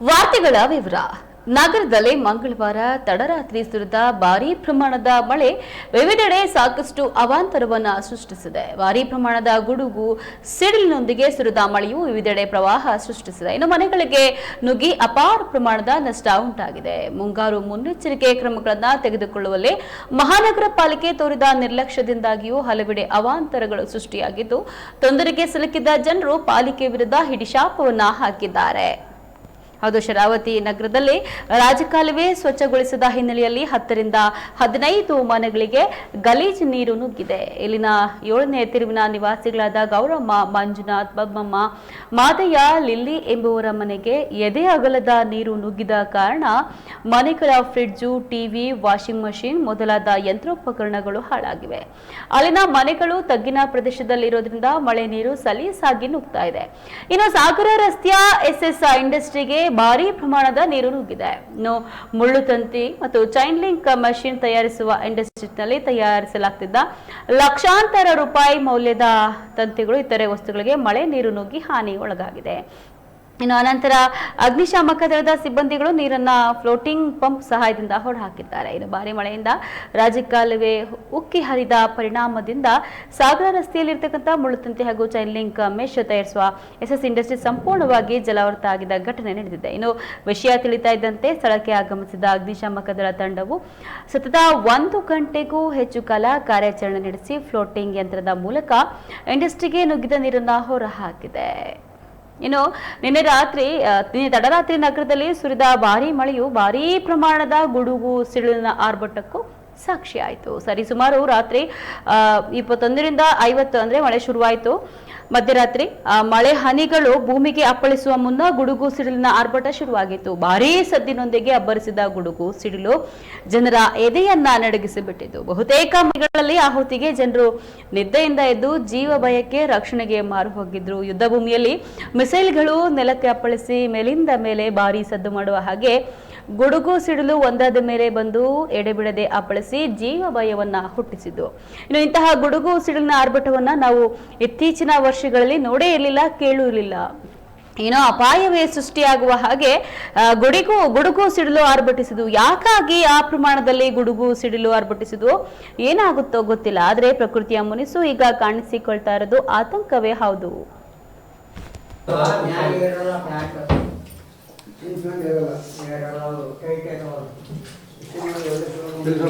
ವಾರ್ತೆಗಳ ವಿವರ. ನಗರದಲ್ಲಿ ಮಂಗಳವಾರ ತಡರಾತ್ರಿ ಸುರಿದ ಭಾರೀ ಪ್ರಮಾಣದ ಮಳೆ ವಿವಿಧೆಡೆ ಸಾಕಷ್ಟು ಅವಾಂತರವನ್ನು ಸೃಷ್ಟಿಸಿದೆ. ಭಾರೀ ಪ್ರಮಾಣದ ಗುಡುಗು ಸಿಡಿಲಿನೊಂದಿಗೆ ಸುರಿದ ಮಳೆಯು ವಿವಿಧೆಡೆ ಪ್ರವಾಹ ಸೃಷ್ಟಿಸಿದೆ. ಇನ್ನು ಮನೆಗಳಿಗೆ ನುಗ್ಗಿ ಅಪಾರ ಪ್ರಮಾಣದ ನಷ್ಟ ಉಂಟಾಗಿದೆ. ಮುಂಗಾರು ಮುನ್ನೆಚ್ಚರಿಕೆ ಕ್ರಮಗಳನ್ನು ತೆಗೆದುಕೊಳ್ಳುವಲ್ಲಿ ಮಹಾನಗರ ಪಾಲಿಕೆ ತೋರಿದ ನಿರ್ಲಕ್ಷ್ಯದಿಂದಾಗಿಯೂ ಹಲವೆಡೆ ಅವಾಂತರಗಳು ಸೃಷ್ಟಿಯಾಗಿದ್ದು, ತೊಂದರೆಗೆ ಸಿಲುಕಿದ್ದ ಜನರು ಪಾಲಿಕೆ ವಿರುದ್ಧ ಹಿಡಿಶಾಪವನ್ನ ಹಾಕಿದ್ದಾರೆ. ಹೌದು, ಶರಾವತಿ ನಗರದಲ್ಲಿ ರಾಜಕಾಲುವೆ ಸ್ವಚ್ಛಗೊಳಿಸಿದ ಹಿನ್ನೆಲೆಯಲ್ಲಿ 10 ರಿಂದ 15 ಮನೆಗಳಿಗೆ ಗಲೀಜು ನೀರು ನುಗ್ಗಿದೆ. ಇಲ್ಲಿನ 7ನೇ ತಿರುವಿನ ನಿವಾಸಿಗಳಾದ ಗೌರಮ್ಮ, ಮಂಜುನಾಥ್, ಬಬ್ಬಮ್ಮ, ಮಾದಯ್ಯ, ಲಿಲ್ಲಿ ಎಂಬುವರ ಮನೆಗೆ ಎದೆ ಅಗಲದ ನೀರು ನುಗ್ಗಿದ ಕಾರಣ ಮನೆಗಳ ಫ್ರಿಡ್ಜು, ಟಿವಿ, ವಾಷಿಂಗ್ ಮಷಿನ್ ಮೊದಲಾದ ಯಂತ್ರೋಪಕರಣಗಳು ಹಾಳಾಗಿವೆ. ಅಲ್ಲಿನ ಮನೆಗಳು ತಗ್ಗಿನ ಪ್ರದೇಶದಲ್ಲಿರೋದ್ರಿಂದ ಮಳೆ ನೀರು ಸಲೀಸಾಗಿ ನುಗ್ತಾ ಇದೆ. ಇನ್ನು ಸಾಗರ ರಸ್ತೆಯ SS ಇಂಡಸ್ಟ್ರಿಗೆ ಭಾರೀ ಪ್ರಮಾಣದ ನೀರು ನುಗ್ಗಿದೆ. ಇನ್ನು ಮುಳ್ಳು ತಂತಿ ಮತ್ತು ಚೈನ್ ಲಿಂಕ್ ಮಷಿನ್ ತಯಾರಿಸುವ ಇಂಡಸ್ಟ್ರಿನಲ್ಲಿ ತಯಾರಿಸಲಾಗುತ್ತಿದ್ದ ಲಕ್ಷಾಂತರ ರೂಪಾಯಿ ಮೌಲ್ಯದ ತಂತಿಗಳು, ಇತರೆ ವಸ್ತುಗಳಿಗೆ ಮಳೆ ನೀರು ನುಗ್ಗಿ ಹಾನಿ ಒಳಗಾಗಿದೆ. ಇನ್ನು ಅನಂತರ ಅಗ್ನಿಶಾಮಕ ದಳದ ಸಿಬ್ಬಂದಿಗಳು ನೀರನ್ನ ಫ್ಲೋಟಿಂಗ್ ಪಂಪ್ ಸಹಾಯದಿಂದ ಹೊರಹಾಕಿದ್ದಾರೆ. ಇನ್ನು ಭಾರಿ ಮಳೆಯಿಂದ ರಾಜಕಾಲುವೆ ಉಕ್ಕಿ ಹರಿದ ಪರಿಣಾಮದಿಂದ ಸಾಗರ ರಸ್ತೆಯಲ್ಲಿರ್ತಕ್ಕಂಥ ಮುಳ್ಳುತಂತಿ ಹಾಗೂ ಚೈನ್ ಲಿಂಕ್ ಮೆಶ್ ತಯಾರಿಸುವ SS ಇಂಡಸ್ಟ್ರಿ ಸಂಪೂರ್ಣವಾಗಿ ಜಲಾವೃತ ಆಗಿದ್ದ ಘಟನೆ ನಡೆದಿದೆ. ಇನ್ನು ವಿಷಯ ತಿಳಿತಾ ಇದ್ದಂತೆ ಸ್ಥಳಕ್ಕೆ ಆಗಮಿಸಿದ ಅಗ್ನಿಶಾಮಕ ದಳ ತಂಡವು ಸತತ 1 ಗಂಟೆಗೂ ಹೆಚ್ಚು ಕಾಲ ಕಾರ್ಯಾಚರಣೆ ನಡೆಸಿ ಫ್ಲೋಟಿಂಗ್ ಯಂತ್ರದ ಮೂಲಕ ಇಂಡಸ್ಟ್ರಿಗೆ ನುಗ್ಗಿದ ನೀರನ್ನ ಹೊರಹಾಕಿದೆ. ಇನ್ನು ನಿನ್ನೆ ತಡರಾತ್ರಿ ನಗರದಲ್ಲಿ ಸುರಿದ ಭಾರೀ ಮಳೆಯು ಭಾರೀ ಪ್ರಮಾಣದ ಗುಡುಗು ಸಿಡಿಲಿನ ಆರ್ಭಟಕ್ಕೂ ಸಾಕ್ಷಿಯಾಯಿತು. ಸರಿಸುಮಾರು ರಾತ್ರಿ 21 ರಿಂದ 50 ಅಂದ್ರೆ ಮಳೆ ಶುರುವಾಯಿತು. ಮಧ್ಯರಾತ್ರಿ ಮಳೆ ಹನಿಗಳು ಭೂಮಿಗೆ ಅಪ್ಪಳಿಸುವ ಮುನ್ನ ಗುಡುಗು ಸಿಡಿಲಿನ ಆರ್ಭಟ ಶುರುವಾಗಿತ್ತು. ಭಾರೀ ಸದ್ದಿನೊಂದಿಗೆ ಅಬ್ಬರಿಸಿದ ಗುಡುಗು ಸಿಡಿಲು ಜನರ ಎದೆಯನ್ನ ನಡಗಿಸಿಬಿಟ್ಟಿತು. ಬಹುತೇಕ ಮನೆಗಳಲ್ಲಿ ಆ ಹೊತ್ತಿಗೆ ಜನರು ನಿದ್ದೆಯಿಂದ ಎದ್ದು ಜೀವ ಭಯಕ್ಕೆ ರಕ್ಷಣೆಗೆ ಮಾರು ಹೋಗಿದ್ರು. ಯುದ್ಧ ಭೂಮಿಯಲ್ಲಿ ಮಿಸೈಲ್ಗಳು ನೆಲಕ್ಕೆ ಅಪ್ಪಳಿಸಿ ಮೇಲಿಂದ ಮೇಲೆ ಭಾರೀ ಸದ್ದು ಮಾಡುವ ಹಾಗೆ ಗುಡುಗು ಸಿಡಿಲು ಒಂದಾದ ಮೇಲೆ ಬಂದು ಎಡೆಬಿಡದೆ ಅಪ್ಪಳಿಸಿ ಜೀವ ಭಯವನ್ನ ಹುಟ್ಟಿಸಿದ್ದು. ಇನ್ನು ಇಂತಹ ಗುಡುಗು ಸಿಡಿಲಿನ ಆರ್ಭಟವನ್ನ ನಾವು ಇತ್ತೀಚಿನ ವರ್ಷಗಳಲ್ಲಿ ನೋಡೇ ಇರಲಿಲ್ಲ, ಕೇಳೂ ಇರಲಿಲ್ಲ. ಏನೋ ಅಪಾಯವೇ ಸೃಷ್ಟಿಯಾಗುವ ಹಾಗೆ ಗುಡುಗು ಸಿಡಿಲು ಆರ್ಭಟಿಸಿದ್ದು. ಯಾಕಾಗಿ ಆ ಪ್ರಮಾಣದಲ್ಲಿ ಗುಡುಗು ಸಿಡಿಲು ಆರ್ಭಟಿಸಿದ್ದು ಏನಾಗುತ್ತೋ ಗೊತ್ತಿಲ್ಲ. ಆದ್ರೆ ಪ್ರಕೃತಿಯ ಮುನಿಸು ಈಗ ಕಾಣಿಸಿಕೊಳ್ತಾ ಇರೋದು ಆತಂಕವೇ ಹೌದು.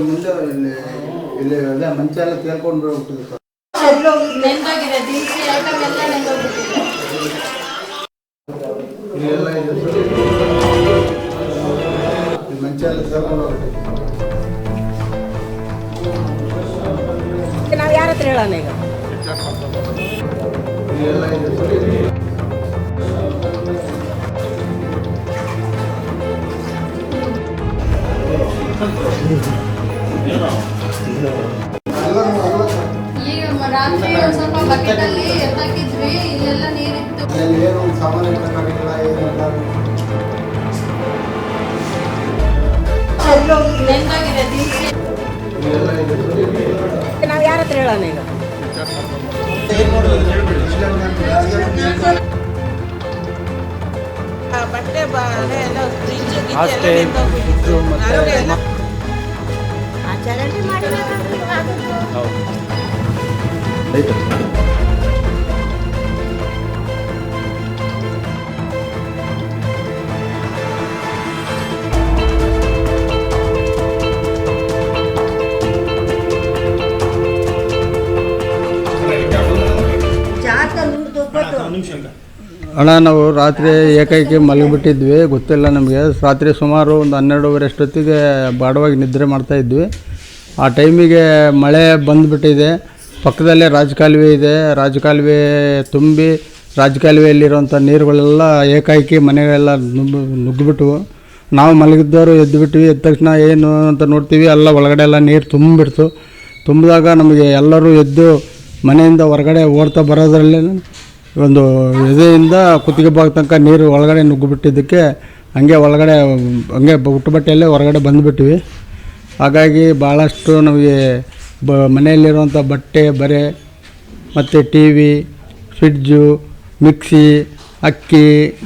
ಮುಂದೆ ಇಲ್ಲಿ ಮಂಚ ಎಲ್ಲ ತೇಲ್ಕೊಂಡು ಮಂಚ ಎಲ್ಲ ತೇಲ್ಕೊಂಡು ನಾವು ಯಾರ ಹತ್ರ ಹೇಳೋಣ ಈಗ? ಈಗ ರಾತ್ರಿ ಒಂದು ಸ್ವಲ್ಪ ಬಕೆಟಲ್ಲಿ ಎತ್ತಾಕಿದ್ವಿ, ಇಲ್ಲೆಲ್ಲ ನೀರಿತ್ತು. ಏನು ಸಾಮಾನ್ಯ ಇಟ್ಟಕ್ಕಾಗಿಲ್ಲ, ನಾವು ಯಾರ ಹತ್ರ ಹೇಳೋಣ ಈಗ? ಬಟ್ಟೆ ಅಣ್ಣ, ನಾವು ರಾತ್ರಿ ಏಕೈಕಿ ಮಲಗಿಬಿಟ್ಟಿದ್ವಿ, ಗೊತ್ತಿಲ್ಲ ನಮಗೆ. ರಾತ್ರಿ ಸುಮಾರು ಒಂದು 12:30 ಅಷ್ಟೊತ್ತಿಗೆ ಬಾಡವಾಗಿ ನಿದ್ರೆ ಮಾಡ್ತಾಯಿದ್ವಿ. ಆ ಟೈಮಿಗೆ ಮಳೆ ಬಂದುಬಿಟ್ಟಿದೆ. ಪಕ್ಕದಲ್ಲೇ ರಾಜಕಾಲುವೆ ಇದೆ. ರಾಜಕಾಲುವೆ ತುಂಬಿ ರಾಜಕಾಲುವೆಯಲ್ಲಿರುವಂಥ ನೀರುಗಳೆಲ್ಲ ಏಕೈಕಿ ಮನೆಗಳೆಲ್ಲ ನುಗ್ಗಿಬಿಟ್ವು. ನಾವು ಮಲಗಿದ್ದವರು ಎದ್ದುಬಿಟ್ವಿ. ಎದ್ದ ತಕ್ಷಣ ಏನು ಅಂತ ನೋಡ್ತೀವಿ, ಎಲ್ಲ ಒಳಗಡೆ ಎಲ್ಲ ನೀರು ತುಂಬಿಬಿಡ್ತು. ತುಂಬಿದಾಗ ನಮಗೆ ಎಲ್ಲರೂ ಎದ್ದು ಮನೆಯಿಂದ ಹೊರಗಡೆ ಓಡ್ತಾ ಬರೋದ್ರಲ್ಲೇ ಒಂದು ಎದೆಯಿಂದ ಕುತ್ತಿಗೆ ಭಾಗ ತನಕ ನೀರು ಒಳಗಡೆ ನುಗ್ಗಿಬಿಟ್ಟಿದ್ದಕ್ಕೆ ಹಂಗೆ ಒಳಗಡೆ ಹುಟ್ಟು ಬಟ್ಟೆಯಲ್ಲೇ ಹೊರಗಡೆ ಬಂದುಬಿಟ್ವಿ. ಹಾಗಾಗಿ ಭಾಳಷ್ಟು ನಮಗೆ ಮನೆಯಲ್ಲಿರುವಂಥ ಬಟ್ಟೆ, ಬರೆ ಮತ್ತು ಟಿ ವಿ, ಫ್ರಿಡ್ಜು, ಮಿಕ್ಸಿ ಅಕ್ಕಿ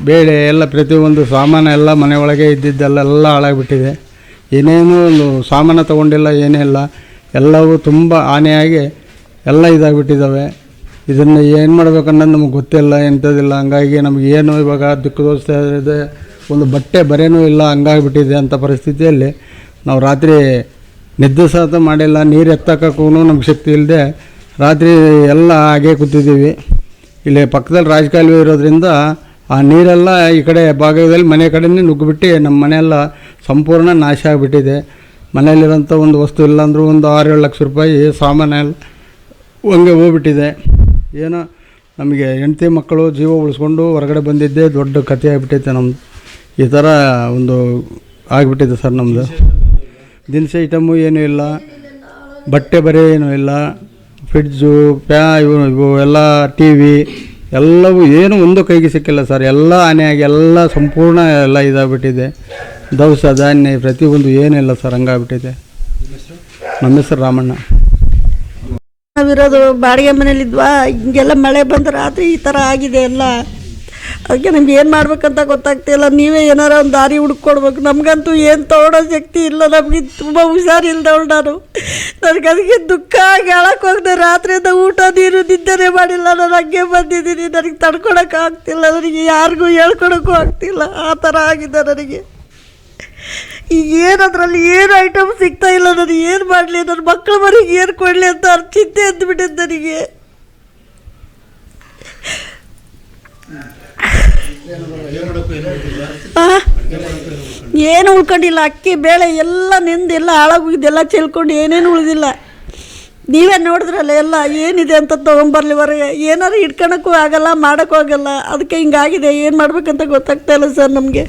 ಬೇಳೆ ಎಲ್ಲ ಪ್ರತಿಯೊಂದು ಸಾಮಾನು ಎಲ್ಲ ಮನೆ ಒಳಗೆ ಇದ್ದಿದ್ದೆಲ್ಲ ಹಾಳಾಗಿಬಿಟ್ಟಿದೆ. ಏನೇನೂ ಸಾಮಾನು ತೊಗೊಂಡಿಲ್ಲ, ಏನೇ ಇಲ್ಲ, ಎಲ್ಲವೂ ತುಂಬ ಹಾನಿಯಾಗಿ ಎಲ್ಲ ಇದಾಗಿಬಿಟ್ಟಿದ್ದಾವೆ. ಇದನ್ನು ಏನು ಮಾಡಬೇಕನ್ನೋದು ನಮಗೆ ಗೊತ್ತಿಲ್ಲ, ಎಂಥದಿಲ್ಲ. ಹಂಗಾಗಿ ನಮಗೆ ಏನು ಇವಾಗ ದುಃಖದೋಸ್ತಾ ಇದೆ, ಒಂದು ಬಟ್ಟೆ ಬರೇನೂ ಇಲ್ಲ, ಹಂಗಾಗಿಬಿಟ್ಟಿದೆ. ಅಂಥ ಪರಿಸ್ಥಿತಿಯಲ್ಲಿ ನಾವು ರಾತ್ರಿ ನಿದ್ದೆ ಸಹ ಮಾಡಿಲ್ಲ, ನೀರು ಎತ್ತಕ್ಕೂ ನಮ್ಗೆ ಶಕ್ತಿ ಇಲ್ಲದೆ ರಾತ್ರಿ ಎಲ್ಲ ಹಾಗೆ ಕೂತಿದ್ದೀವಿ. ಇಲ್ಲಿ ಪಕ್ಕದಲ್ಲಿ ರಾಜಕಾಲುವೆ ಇರೋದ್ರಿಂದ ಆ ನೀರೆಲ್ಲ ಈ ಕಡೆ ಭಾಗದಲ್ಲಿ ಮನೆ ಕಡೆಯೇ ನುಗ್ಗಿಬಿಟ್ಟು ನಮ್ಮ ಮನೆಯೆಲ್ಲ ಸಂಪೂರ್ಣ ನಾಶ ಆಗಿಬಿಟ್ಟಿದೆ. ಮನೆಯಲ್ಲಿರೋಂಥ ಒಂದು ವಸ್ತು ಇಲ್ಲಾಂದ್ರೂ ಒಂದು 6-7 ಲಕ್ಷ ರೂಪಾಯಿ ಸಾಮಾನೆಲ್ಲ ಹಂಗೆ ಹೋಗ್ಬಿಟ್ಟಿದೆ. ಏನೋ ನಮಗೆ ಹೆಂಡತಿ ಮಕ್ಕಳು ಜೀವ ಉಳಿಸ್ಕೊಂಡು ಹೊರಗಡೆ ಬಂದಿದ್ದೆ ದೊಡ್ಡ ಕಥೆ ಆಗಿಬಿಟ್ಟೈತೆ ನಮ್ಮದು. ಈ ಥರ ಒಂದು ಆಗಿಬಿಟ್ಟಿದೆ ಸರ್ ನಮ್ಮದು. ದಿನಸಿ ಐಟಮು ಏನೂ ಇಲ್ಲ, ಬಟ್ಟೆ ಬರೆ ಏನೂ ಇಲ್ಲ, ಫ್ರಿಡ್ಜು ಇವು ಎಲ್ಲ ಟಿ ವಿ ಎಲ್ಲವೂ ಏನು ಒಂದು ಕೈಗೆ ಸಿಕ್ಕಿಲ್ಲ ಸರ್. ಎಲ್ಲ ಹಾನಿಯಾಗಿ ಎಲ್ಲ ಸಂಪೂರ್ಣ ಎಲ್ಲ ಇದಾಗ್ಬಿಟ್ಟಿದೆ. ದವಸ ಧಾನ್ಯ ಪ್ರತಿಯೊಂದು ಏನಿಲ್ಲ ಸರ್, ಹಂಗಾಗ್ಬಿಟ್ಟಿದೆ. ನಮ್ಮ ಹೆಸರು ರಾಮಣ್ಣ. ನಾವಿರೋದು ಬಾಡಿಗೆ ಮನೇಲಿದ್ವಾ, ಹಿಂಗೆಲ್ಲ ಮಳೆ ಬಂದ ರಾತ್ರಿ ಈ ಥರ ಆಗಿದೆ ಎಲ್ಲ. ಅದಕ್ಕೆ ನಮ್ಗೆ ಏನು ಮಾಡ್ಬೇಕಂತ ಗೊತ್ತಾಗ್ತಿಲ್ಲ. ನೀವೇ ಏನಾರ ಒಂದು ದಾರಿ ಹುಡ್ಕೊಡ್ಬೇಕು. ನಮಗಂತೂ ಏನು ತೊಗೊಳೋ ಶಕ್ತಿ ಇಲ್ಲ, ನಮಗೆ ತುಂಬ ಹುಷಾರಿಲ್ದವಳು ನಾನು. ನನಗೆ ಅದಕ್ಕೆ ದುಃಖ ಹೇಳಕ್ಕೆ ಹೋಗ್ದೆ. ರಾತ್ರಿಯಿಂದ ಊಟ ನೀರು ನಿದ್ದೆನೇ ಮಾಡಿಲ್ಲ, ನಾನು ಹಂಗೆ ಬಂದಿದ್ದೀನಿ. ನನಗೆ ತಡ್ಕೊಳಕ್ಕೆ ಆಗ್ತಿಲ್ಲ, ನನಗೆ ಯಾರಿಗೂ ಹೇಳ್ಕೊಳಕ್ಕೂ ಆಗ್ತಿಲ್ಲ. ಆ ಥರ ಆಗಿದೆ ನನಗೆ. ಈಗ ಏನದ್ರಲ್ಲಿ ಏನು ಐಟಮ್ ಸಿಗ್ತಾ ಇಲ್ಲ. ನಾನು ಏನು ಮಾಡಲಿ, ನನ್ನ ಮಕ್ಕಳ ಮನೆಗೆ ಏನು ಕೊಡಲಿ ಅಂತ ಚಿಂತೆ ಎದ್ದುಬಿಟ್ಟಿದ್ದು ನನಗೆ. ಏನು ಉಳ್ಕೊಂಡಿಲ್ಲ. ಅಕ್ಕಿ ಬೇಳೆ ಎಲ್ಲ ನೆಂದೆಲ್ಲ ಹಾಳಾಗೋಗಿದ್ದೆಲ್ಲ ಚೆಲ್ಕೊಂಡು ಏನೇನು ಉಳಿದಿಲ್ಲ. ನೀವೇ ನೋಡಿದ್ರಲ್ಲ ಎಲ್ಲ ಏನಿದೆ ಅಂತ ತೊಗೊಂಬರ್ಲಿ ಹೊರಗೆ. ಏನಾರು ಇಟ್ಕೊಳಕ್ಕೂ ಆಗಲ್ಲ, ಮಾಡೋಕ್ಕೂ ಆಗಲ್ಲ. ಅದಕ್ಕೆ ಹಿಂಗಾಗಿದೆ. ಏನು ಮಾಡ್ಬೇಕಂತ ಗೊತ್ತಾಗ್ತಾ ಇಲ್ಲ ಸರ್ ನಮಗೆ.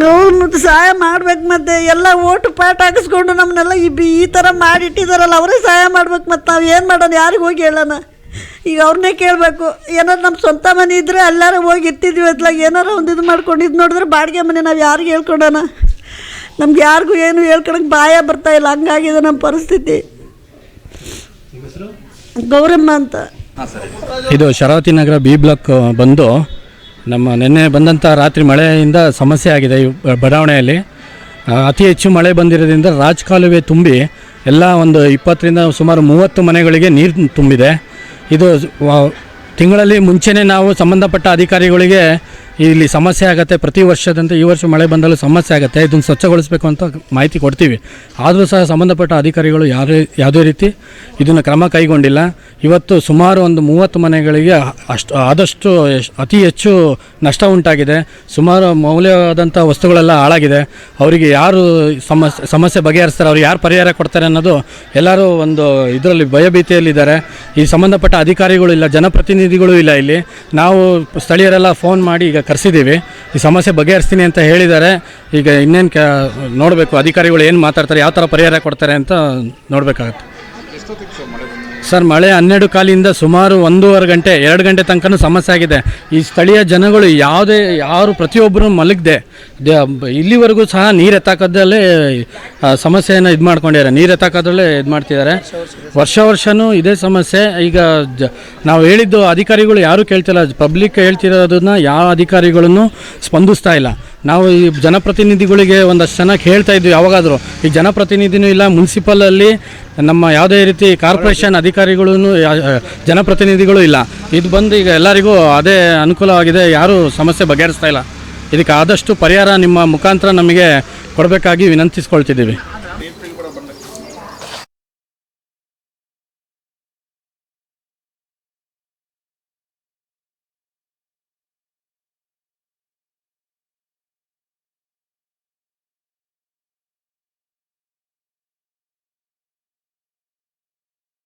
ಹೌದು, ಸಹಾಯ ಮಾಡ್ಬೇಕು. ಮತ್ತೆ ಎಲ್ಲ ಓಟು ಪಾಟ್ ಹಾಕಿಸ್ಕೊಂಡು ನಮ್ಮನ್ನೆಲ್ಲ ಈ ಥರ ಮಾಡಿಟ್ಟಿದ್ದಾರಲ್ಲ, ಅವರೇ ಸಹಾಯ ಮಾಡ್ಬೇಕು. ಮತ್ತು ನಾವು ಏನು ಮಾಡೋಣ, ಯಾರಿಗೆ ಹೋಗಿ ಹೇಳೋಣ? ಈಗ ಅವ್ರನ್ನೇ ಕೇಳಬೇಕು. ಏನಾರು ನಮ್ಮ ಸ್ವಂತ ಮನೆ ಇದ್ದರೆ ಎಲ್ಲರೂ ಹೋಗಿ ಇರ್ತಿದ್ವಿ. ಅದ್ಲಾಗ ಏನಾರು ಒಂದು ಇದು ಮಾಡ್ಕೊಂಡು ಇದು ನೋಡಿದ್ರೆ ಬಾಡಿಗೆ ಮನೆ ನಾವು ಯಾರಿಗೆ ಹೇಳ್ಕೊಡೋಣ? ನಮ್ಗೆ ಯಾರಿಗೂ ಏನು ಹೇಳ್ಕೊಳಕ್ಕೆ ಬಾಯ ಬರ್ತಾಯಿಲ್ಲ. ಹಂಗಾಗಿದೆ ನಮ್ಮ ಪರಿಸ್ಥಿತಿ. ಗೌರಮ್ಮ ಅಂತ. ಇದು ಶರಾವತಿ ನಗರ ಬಿ ಬ್ಲಾಕ್ ಬಂದು ನಮ್ಮ ನಿನ್ನೆ ಬಂದಂಥ ರಾತ್ರಿ ಮಳೆಯಿಂದ ಸಮಸ್ಯೆ ಆಗಿದೆ. ಈ ಬಡಾವಣೆಯಲ್ಲಿ ಅತಿ ಹೆಚ್ಚು ಮಳೆ ಬಂದಿರೋದ್ರಿಂದ ರಾಜಕಾಲುವೆ ತುಂಬಿ ಎಲ್ಲ ಒಂದು 20ರಿಂದ ಸುಮಾರು 30 ಮನೆಗಳಿಗೆ ನೀರು ತುಂಬಿದೆ. ಇದು ತಿಂಗಳಲ್ಲಿ ಮುಂಚೆನೇ ನಾವು ಸಂಬಂಧಪಟ್ಟ ಅಧಿಕಾರಿಗಳಿಗೆ ಇಲ್ಲಿ ಸಮಸ್ಯೆ ಆಗುತ್ತೆ, ಪ್ರತಿ ವರ್ಷದಂತೆ ಈ ವರ್ಷ ಮಳೆ ಬಂದಲ್ಲೂ ಸಮಸ್ಯೆ ಆಗುತ್ತೆ, ಇದನ್ನು ಸ್ವಚ್ಛಗೊಳಿಸಬೇಕು ಅಂತ ಮಾಹಿತಿ ಕೊಡ್ತೀವಿ. ಆದರೂ ಸಹ ಸಂಬಂಧಪಟ್ಟ ಅಧಿಕಾರಿಗಳು ಯಾವುದೇ ರೀತಿ ಇದನ್ನು ಕ್ರಮ ಕೈಗೊಂಡಿಲ್ಲ. ಇವತ್ತು ಸುಮಾರು ಒಂದು 30 ಮನೆಗಳಿಗೆ ಆದಷ್ಟು ಅತಿ ಹೆಚ್ಚು ನಷ್ಟ ಉಂಟಾಗಿದೆ. ಸುಮಾರು ಮೌಲ್ಯವಾದಂಥ ವಸ್ತುಗಳೆಲ್ಲ ಹಾಳಾಗಿದೆ. ಅವರಿಗೆ ಯಾರು ಸಮಸ್ಯೆ ಬಗೆಹರಿಸ್ತಾರೆ, ಅವ್ರಿಗೆ ಯಾರು ಪರಿಹಾರ ಕೊಡ್ತಾರೆ ಅನ್ನೋದು ಎಲ್ಲರೂ ಒಂದು ಇದರಲ್ಲಿ ಭಯಭೀತಿಯಲ್ಲಿದ್ದಾರೆ. ಈ ಸಂಬಂಧಪಟ್ಟ ಅಧಿಕಾರಿಗಳು ಇಲ್ಲ, ಜನಪ್ರತಿನಿಧಿಗಳು ಇಲ್ಲ. ಇಲ್ಲಿ ನಾವು ಸ್ಥಳೀಯರೆಲ್ಲ ಫೋನ್ ಮಾಡಿ ಈಗ ಕರೆಸಿದ್ದೀವಿ, ಈ ಸಮಸ್ಯೆ ಬಗೆಹರಿಸ್ತೀನಿ ಅಂತ ಹೇಳಿದ್ದಾರೆ. ಈಗ ಇನ್ನೇನು ನೋಡಬೇಕು ಅಧಿಕಾರಿಗಳು ಏನು ಮಾತಾಡ್ತಾರೆ, ಯಾವ ಥರ ಪರಿಹಾರ ಕೊಡ್ತಾರೆ ಅಂತ ನೋಡಬೇಕಾಗತ್ತೆ. ಸರ್ ಮಳೆ 12 ಕಾಲಿಂದ ಸುಮಾರು 1.5 ಗಂಟೆ 2 ಗಂಟೆ ತನಕ ಸಮಸ್ಯೆ ಆಗಿದೆ. ಈ ಸ್ಥಳೀಯ ಜನಗಳು ಯಾರು ಪ್ರತಿಯೊಬ್ಬರು ಮಲಗದೆ ಇಲ್ಲಿವರೆಗೂ ಸಹ ನೀರು ಎತ್ತಾಕೋದಲ್ಲೇ ಸಮಸ್ಯೆಯನ್ನು ಇದು ಮಾಡ್ಕೊಂಡಿದ್ದಾರೆ. ನೀರು ಎತ್ತಾಕೋದ್ರಲ್ಲೇ ಇದು ಮಾಡ್ತಿದ್ದಾರೆ. ವರ್ಷವೂ ಇದೇ ಸಮಸ್ಯೆ. ಈಗ ನಾವು ಹೇಳಿದ್ದು ಅಧಿಕಾರಿಗಳು ಯಾರೂ ಕೇಳ್ತಿಲ್ಲ. ಪಬ್ಲಿಕ್ ಹೇಳ್ತಿರೋದನ್ನ ಯಾವ ಅಧಿಕಾರಿಗಳನ್ನು ಸ್ಪಂದಿಸ್ತಾ ಇಲ್ಲ. ನಾವು ಈ ಜನಪ್ರತಿನಿಧಿಗಳಿಗೆ ಒಂದಷ್ಟು ಚೆನ್ನಾಗಿ ಹೇಳ್ತಾ ಇದ್ವಿ. ಯಾವಾಗಾದರೂ ಈ ಜನಪ್ರತಿನಿಧಿನೂ ಇಲ್ಲ, ಮುನ್ಸಿಪಲಲ್ಲಿ ನಮ್ಮ ಯಾವುದೇ ರೀತಿ ಕಾರ್ಪೊರೇಷನ್ ಅಧಿಕಾರಿಗಳೂ ಜನಪ್ರತಿನಿಧಿಗಳು ಇಲ್ಲ. ಇದು ಬಂದು ಈಗ ಎಲ್ಲರಿಗೂ ಅದೇ ಅನುಕೂಲವಾಗಿದೆ, ಯಾರೂ ಸಮಸ್ಯೆ ಬಗೆಹರಿಸ್ತಾ ಇಲ್ಲ. ಇದಕ್ಕೆ ಆದಷ್ಟು ಪರಿಹಾರ ನಿಮ್ಮ ಮುಖಾಂತರ ನಮಗೆ ಕೊಡಬೇಕಾಗಿ ವಿನಂತಿಸ್ಕೊಳ್ತಿದ್ದೀವಿ.